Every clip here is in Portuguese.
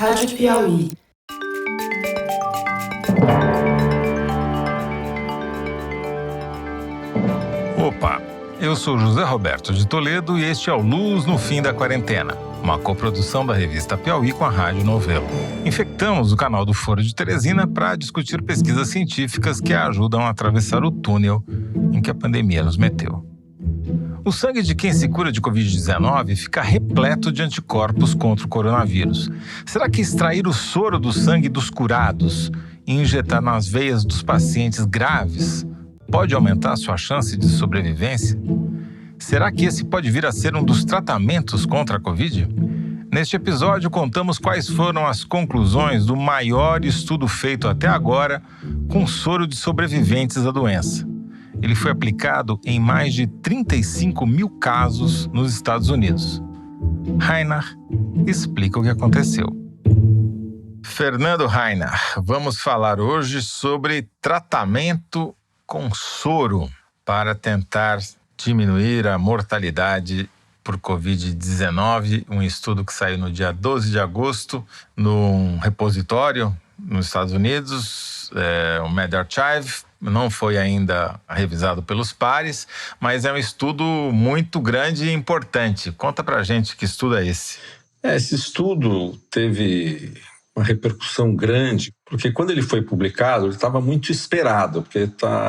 Rádio Piauí. Opa, eu sou José Roberto de Toledo e este é o Luz no Fim da Quarentena, uma coprodução da revista Piauí com a Rádio Novelo. Infectamos o canal do Foro de Teresina para discutir pesquisas científicas que ajudam a atravessar o túnel em que a pandemia nos meteu. O sangue de quem se cura de Covid-19 fica repleto de anticorpos contra o coronavírus. Será que extrair o soro do sangue dos curados e injetar nas veias dos pacientes graves pode aumentar sua chance de sobrevivência? Será que esse pode vir a ser um dos tratamentos contra a Covid? Neste episódio, contamos quais foram as conclusões do maior estudo feito até agora com soro de sobreviventes à doença. Ele foi aplicado em mais de 35 mil casos nos Estados Unidos. Rainer explica o que aconteceu. Fernando Rainer, vamos falar hoje sobre tratamento com soro para tentar diminuir a mortalidade por Covid-19, um estudo que saiu no dia 12 de agosto num repositório nos Estados Unidos, o medRxiv, não foi ainda revisado pelos pares, mas é um estudo muito grande e importante. Conta pra gente que estudo é esse. Esse estudo teve uma repercussão grande, porque quando ele foi publicado, ele estava muito esperado, porque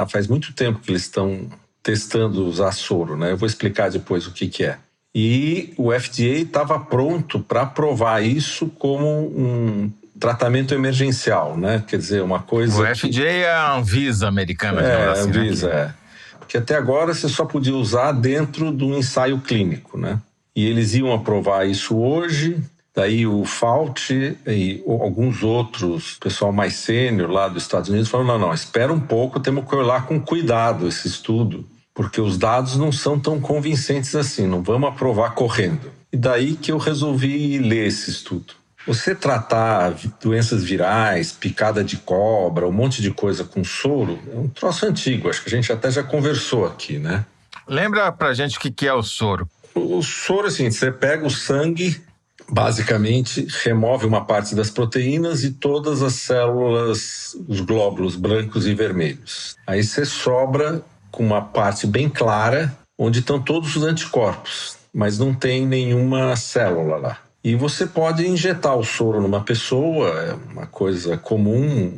faz muito tempo que eles estão testando usar soro, né? Eu vou explicar depois o que é. E o FDA estava pronto para aprovar isso como um tratamento emergencial, né? Quer dizer, uma coisa... O FDA é a Anvisa americana. A Anvisa, Porque até agora você só podia usar dentro de um ensaio clínico, né? E eles iam aprovar isso hoje, daí o Fauci e alguns outros, pessoal mais sênior lá dos Estados Unidos, falaram, não, espera um pouco, temos que olhar com cuidado esse estudo, porque os dados não são tão convincentes assim, não vamos aprovar correndo. E daí que eu resolvi ler esse estudo. Você tratar doenças virais, picada de cobra, um monte de coisa com soro, é um troço antigo, acho que a gente até já conversou aqui, né? Lembra pra gente o que é o soro? O soro, assim, você pega o sangue, basicamente remove uma parte das proteínas e todas as células, os glóbulos brancos e vermelhos. Aí você sobra com uma parte bem clara, onde estão todos os anticorpos, mas não tem nenhuma célula lá. E você pode injetar o soro numa pessoa, é uma coisa comum,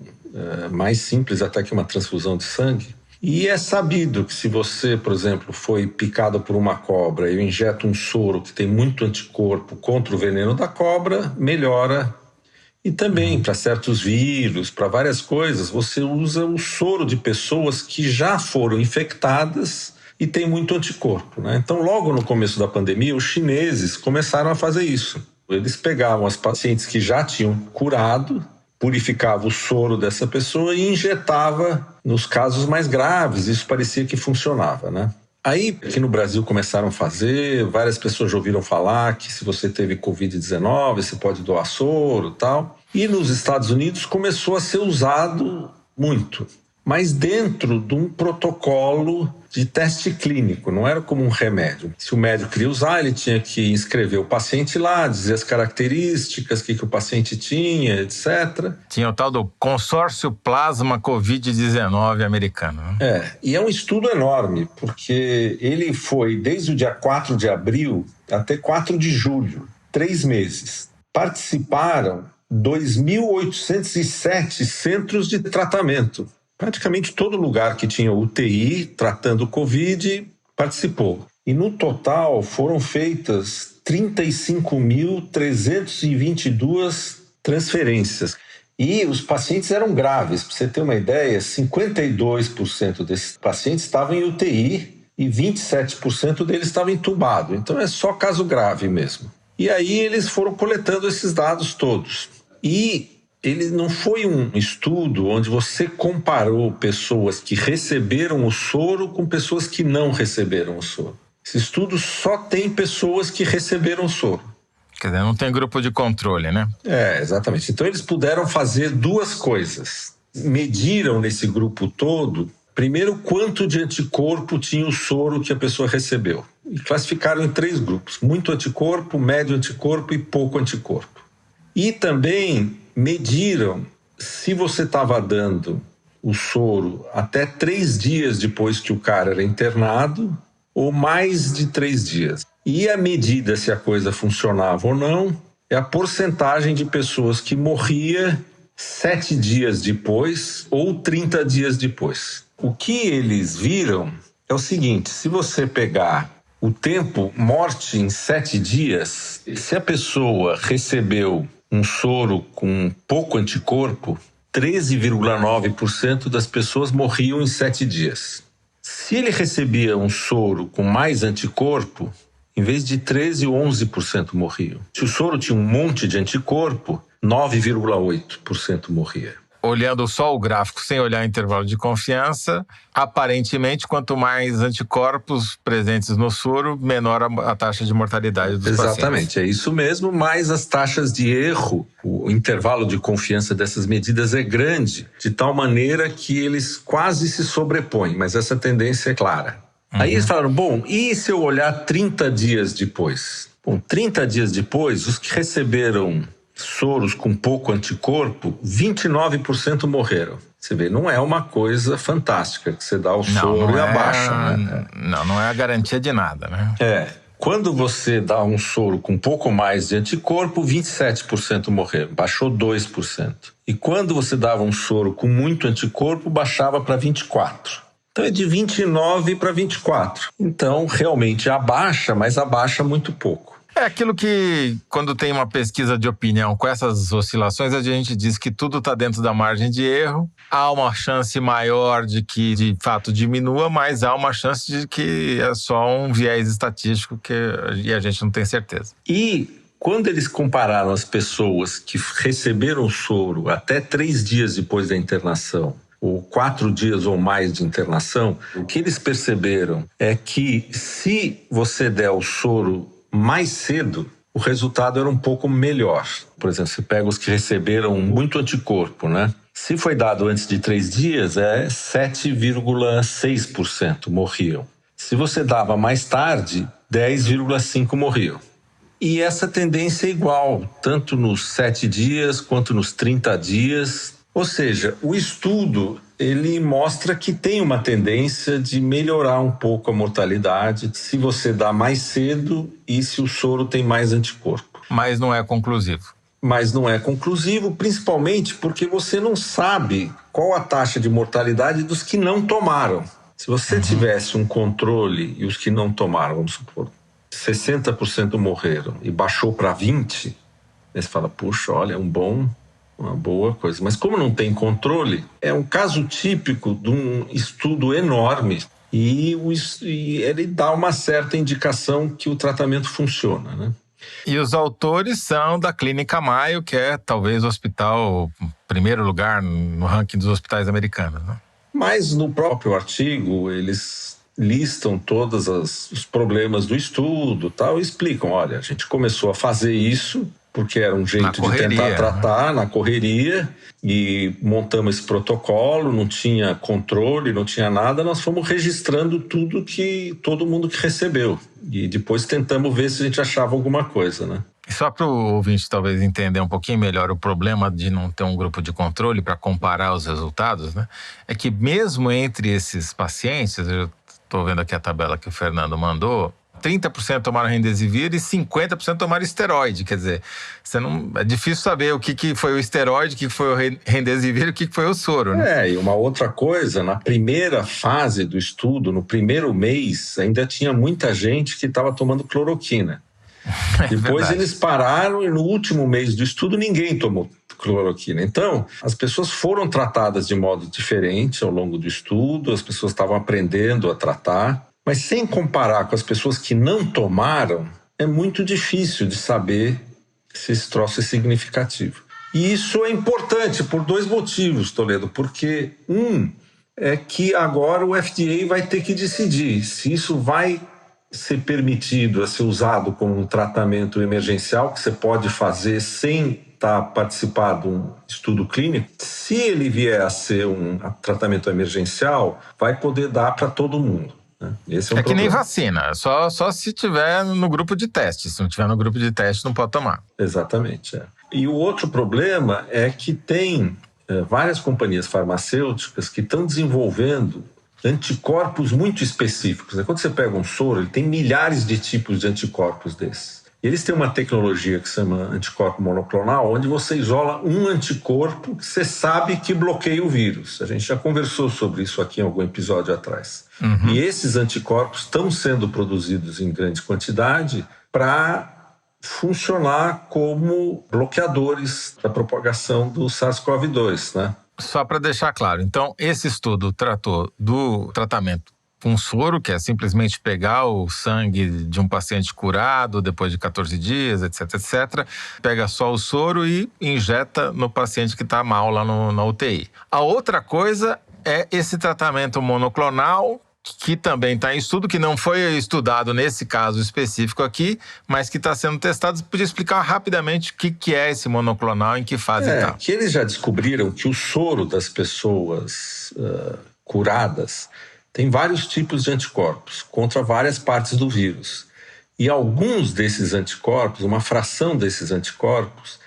mais simples até que uma transfusão de sangue. E é sabido que se você, por exemplo, foi picado por uma cobra e injeta um soro que tem muito anticorpo contra o veneno da cobra, melhora. E também para certos vírus, para várias coisas, você usa o soro de pessoas que já foram infectadas e tem muito anticorpo, né? Então, logo no começo da pandemia, os chineses começaram a fazer isso. Eles pegavam as pacientes que já tinham curado, purificava o soro dessa pessoa e injetava nos casos mais graves. Isso parecia que funcionava, né? Aí, aqui no Brasil começaram a fazer, várias pessoas já ouviram falar que se você teve Covid-19, você pode doar soro e tal. E nos Estados Unidos começou a ser usado muito, mas dentro de um protocolo de teste clínico, não era como um remédio. Se o médico queria usar, ele tinha que inscrever o paciente lá, dizer as características, o que o paciente tinha, etc. Tinha o tal do consórcio plasma Covid-19 americano, né? E é um estudo enorme, porque ele foi desde o dia 4 de abril até 4 de julho, 3 meses. Participaram 2.807 centros de tratamento. Praticamente todo lugar que tinha UTI tratando o Covid participou. E no total foram feitas 35.322 transferências. E os pacientes eram graves. Para você ter uma ideia, 52% desses pacientes estavam em UTI e 27% deles estavam entubados. Então é só caso grave mesmo. E aí eles foram coletando esses dados todos. E ele não foi um estudo onde você comparou pessoas que receberam o soro com pessoas que não receberam o soro. Esse estudo só tem pessoas que receberam o soro. Quer dizer, não tem grupo de controle, né? Exatamente. Então eles puderam fazer duas coisas. Mediram nesse grupo todo, primeiro, quanto de anticorpo tinha o soro que a pessoa recebeu. E classificaram em 3 grupos: muito anticorpo, médio anticorpo e pouco anticorpo. E também mediram se você estava dando o soro até 3 dias depois que o cara era internado ou mais de 3 dias. E a medida se a coisa funcionava ou não é a porcentagem de pessoas que morria 7 dias depois ou 30 dias depois. O que eles viram é o seguinte: se você pegar o tempo morte em 7 dias, se a pessoa recebeu um soro com pouco anticorpo, 13,9% das pessoas morriam em 7 dias. Se ele recebia um soro com mais anticorpo, em vez de 13%, 11% morriam. Se o soro tinha um monte de anticorpo, 9,8% morria. Olhando só o gráfico, sem olhar o intervalo de confiança, aparentemente, quanto mais anticorpos presentes no soro, menor a taxa de mortalidade dos pacientes. Exatamente, é isso mesmo, mas as taxas de erro, o intervalo de confiança dessas medidas é grande, de tal maneira que eles quase se sobrepõem, mas essa tendência é clara. Aí eles falaram, bom, e se eu olhar 30 dias depois? Bom, 30 dias depois, os que receberam soros com pouco anticorpo, 29% morreram. Você vê, não é uma coisa fantástica que você dá o soro e abaixa, né? Não é a garantia de nada, né? Quando você dá um soro com um pouco mais de anticorpo, 27% morreram, baixou 2%. E quando você dava um soro com muito anticorpo, baixava para 24%. Então é de 29 para 24. Então realmente abaixa, mas abaixa muito pouco. É aquilo que, quando tem uma pesquisa de opinião com essas oscilações, a gente diz que tudo está dentro da margem de erro. Há uma chance maior de que, de fato, diminua, mas há uma chance de que é só um viés estatístico e a gente não tem certeza. E quando eles compararam as pessoas que receberam o soro até 3 dias depois da internação, ou 4 dias ou mais de internação, o que eles perceberam é que se você der o soro mais cedo, o resultado era um pouco melhor. Por exemplo, você pega os que receberam muito anticorpo, né? Se foi dado antes de 3 dias, 7,6% morriam. Se você dava mais tarde, 10,5% morriam. E essa tendência é igual, tanto nos 7 dias quanto nos 30 dias. Ou seja, o estudo ele mostra que tem uma tendência de melhorar um pouco a mortalidade se você dá mais cedo e se o soro tem mais anticorpo. Mas não é conclusivo. Mas não é conclusivo, principalmente porque você não sabe qual a taxa de mortalidade dos que não tomaram. Se você tivesse um controle e os que não tomaram, vamos supor, 60% morreram e baixou para 20%, você fala, puxa, olha, uma boa coisa. Mas como não tem controle, é um caso típico de um estudo enorme e ele dá uma certa indicação que o tratamento funciona, né? E os autores são da Clínica Mayo, que é talvez o hospital primeiro lugar no ranking dos hospitais americanos, né? Mas no próprio artigo eles listam todos os problemas do estudo, tal, e explicam, olha, a gente começou a fazer isso porque era um jeito de tentar tratar na correria, e montamos esse protocolo, não tinha controle, não tinha nada, nós fomos registrando todo mundo que recebeu, e depois tentamos ver se a gente achava alguma coisa, né? Só para o ouvinte talvez entender um pouquinho melhor o problema de não ter um grupo de controle para comparar os resultados, né? É que mesmo entre esses pacientes, eu estou vendo aqui a tabela que o Fernando mandou, 30% tomaram Remdesivir e 50% tomaram esteroide. Quer dizer, é difícil saber o que foi o esteroide, o que foi o Remdesivir e o que foi o soro, né? E uma outra coisa, na primeira fase do estudo, no primeiro mês, ainda tinha muita gente que estava tomando cloroquina. Depois eles pararam e no último mês do estudo ninguém tomou cloroquina. Então, as pessoas foram tratadas de modo diferente ao longo do estudo, as pessoas estavam aprendendo a tratar. Mas sem comparar com as pessoas que não tomaram, é muito difícil de saber se esse troço é significativo. E isso é importante por 2 motivos, Toledo. Porque é que agora o FDA vai ter que decidir se isso vai ser permitido a ser usado como um tratamento emergencial, que você pode fazer sem participar de um estudo clínico. Se ele vier a ser um tratamento emergencial, vai poder dar para todo mundo. né? Esse é um que nem problema. vacina, só se tiver no grupo de teste. Se não tiver no grupo de teste, não pode tomar. Exatamente. E o outro problema é que tem várias companhias farmacêuticas que estão desenvolvendo anticorpos muito específicos. Quando você pega um soro, ele tem milhares de tipos de anticorpos desses. E eles têm uma tecnologia que se chama anticorpo monoclonal, onde você isola um anticorpo que você sabe que bloqueia o vírus. A gente já conversou sobre isso aqui em algum episódio atrás. Uhum. E esses anticorpos estão sendo produzidos em grande quantidade para funcionar como bloqueadores da propagação do SARS-CoV-2, né? Só para deixar claro, então esse estudo tratou do tratamento com soro, que é simplesmente pegar o sangue de um paciente curado depois de 14 dias, etc, etc. Pega só o soro e injeta no paciente que está mal lá na UTI. A outra coisa é esse tratamento monoclonal, que também está em estudo, que não foi estudado nesse caso específico aqui, mas que está sendo testado. Você podia explicar rapidamente o que é esse monoclonal, em que fase está? Que eles já descobriram que o soro das pessoas curadas tem vários tipos de anticorpos contra várias partes do vírus. E alguns desses anticorpos, uma fração desses anticorpos,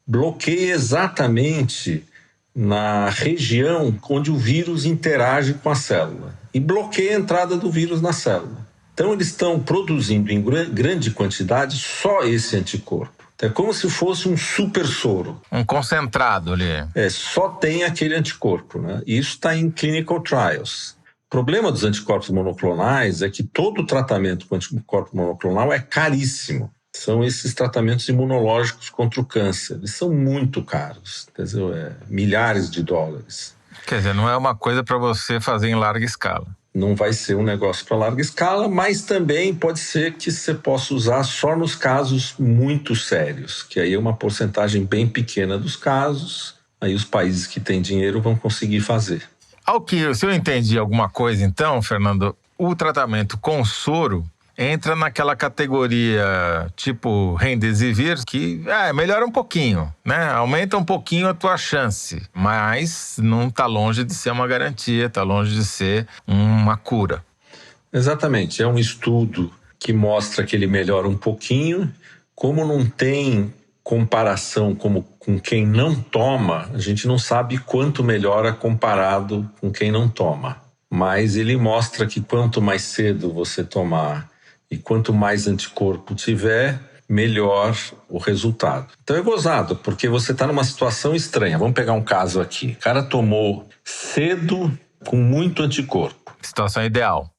bloqueia exatamente na região onde o vírus interage com a célula e bloqueia a entrada do vírus na célula. Então, eles estão produzindo em grande quantidade só esse anticorpo. É como se fosse um super soro. Um concentrado ali. Só tem aquele anticorpo, né? E isso está em clinical trials. O problema dos anticorpos monoclonais é que todo tratamento com anticorpo monoclonal é caríssimo. São esses tratamentos imunológicos contra o câncer. Eles são muito caros, quer dizer, milhares de dólares. Quer dizer, não é uma coisa para você fazer em larga escala. Não vai ser um negócio para larga escala, mas também pode ser que você possa usar só nos casos muito sérios, que aí é uma porcentagem bem pequena dos casos, aí os países que têm dinheiro vão conseguir fazer. Se eu entendi alguma coisa então, Fernando, o tratamento com soro entra naquela categoria tipo Remdesivir, que melhora um pouquinho, né? Aumenta um pouquinho a tua chance, mas não está longe de ser uma garantia, está longe de ser uma cura. Exatamente, é um estudo que mostra que ele melhora um pouquinho. Como não tem comparação com quem não toma, a gente não sabe quanto melhora comparado com quem não toma. Mas ele mostra que quanto mais cedo você tomar e quanto mais anticorpo tiver, melhor o resultado. Então é gozado, porque você está numa situação estranha. Vamos pegar um caso aqui. O cara tomou cedo com muito anticorpo. Situação ideal.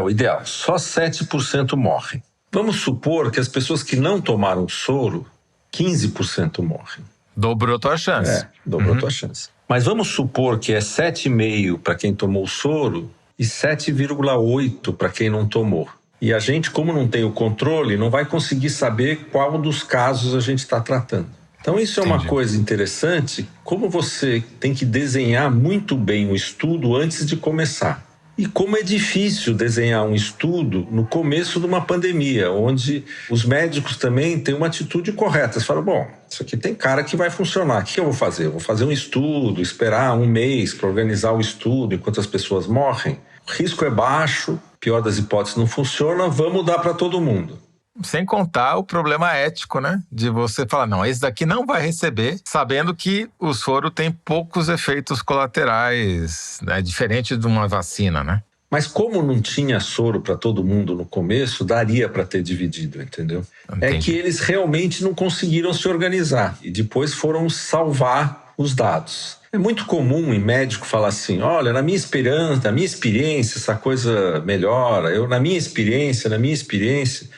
O ideal. Só 7% morrem. Vamos supor que as pessoas que não tomaram soro, 15% morrem. Dobrou tua chance. Dobrou tua chance. Mas vamos supor que é 7,5% para quem tomou soro e 7,8% para quem não tomou. E a gente, como não tem o controle, não vai conseguir saber qual dos casos a gente está tratando. Então isso é uma coisa interessante, como você tem que desenhar muito bem o estudo antes de começar. E como é difícil desenhar um estudo no começo de uma pandemia, onde os médicos também têm uma atitude correta. Você fala, bom, isso aqui tem cara que vai funcionar, o que eu vou fazer? Eu vou fazer um estudo, esperar um mês para organizar o estudo enquanto as pessoas morrem? O risco é baixo, pior das hipóteses não funciona, vamos dar para todo mundo. Sem contar o problema ético, né? De você falar, não, esse daqui não vai receber, sabendo que o soro tem poucos efeitos colaterais, né? Diferente de uma vacina, né? Mas como não tinha soro para todo mundo no começo, daria para ter dividido, entendeu? Entendi. É que eles realmente não conseguiram se organizar e depois foram salvar os dados. É muito comum em médico falar assim, olha, na minha experiência, essa coisa melhora. Na minha experiência.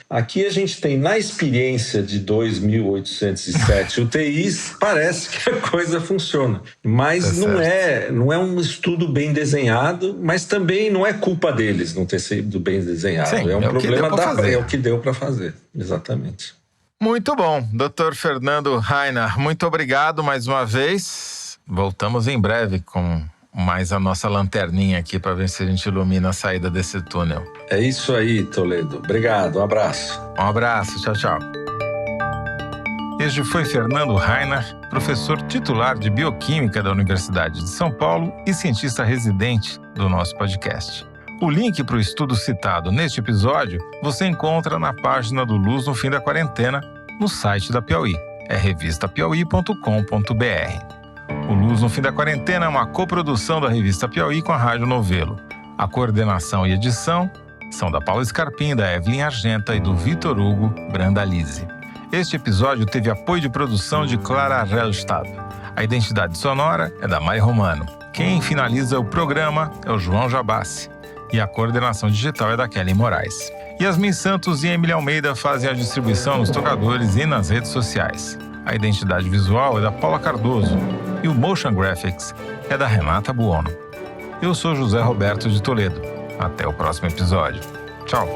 Aqui a gente tem, na experiência de 2.807 UTIs, parece que a coisa funciona. Mas não é um estudo bem desenhado, mas também não é culpa deles não ter sido bem desenhado. Sim, é um problema é o que deu para fazer, exatamente. Muito bom, Dr. Fernando Rainer, muito obrigado mais uma vez. Voltamos em breve com mais a nossa lanterninha aqui para ver se a gente ilumina a saída desse túnel. É isso aí, Toledo. Obrigado, um abraço. Um abraço, tchau, tchau. Este foi Fernando Rainer, professor titular de Bioquímica da Universidade de São Paulo e cientista residente do nosso podcast. O link para o estudo citado neste episódio você encontra na página do Luz no Fim da Quarentena, no site da Piauí, revistapiauí.com.br. O Luz no Fim da Quarentena é uma coprodução da Revista Piauí com a Rádio Novelo. A coordenação e edição são da Paula Scarpim, da Evelyn Argenta e do Vitor Hugo Brandalize. Este episódio teve apoio de produção de Clara Rellstab. A identidade sonora é da Mai Romano. Quem finaliza o programa é o João Jabassi. E a coordenação digital é da Kelly Moraes. Yasmin Santos e Emília Almeida fazem a distribuição nos tocadores e nas redes sociais. A identidade visual é da Paula Cardoso e o Motion Graphics é da Renata Buono. Eu sou José Roberto de Toledo. Até o próximo episódio. Tchau!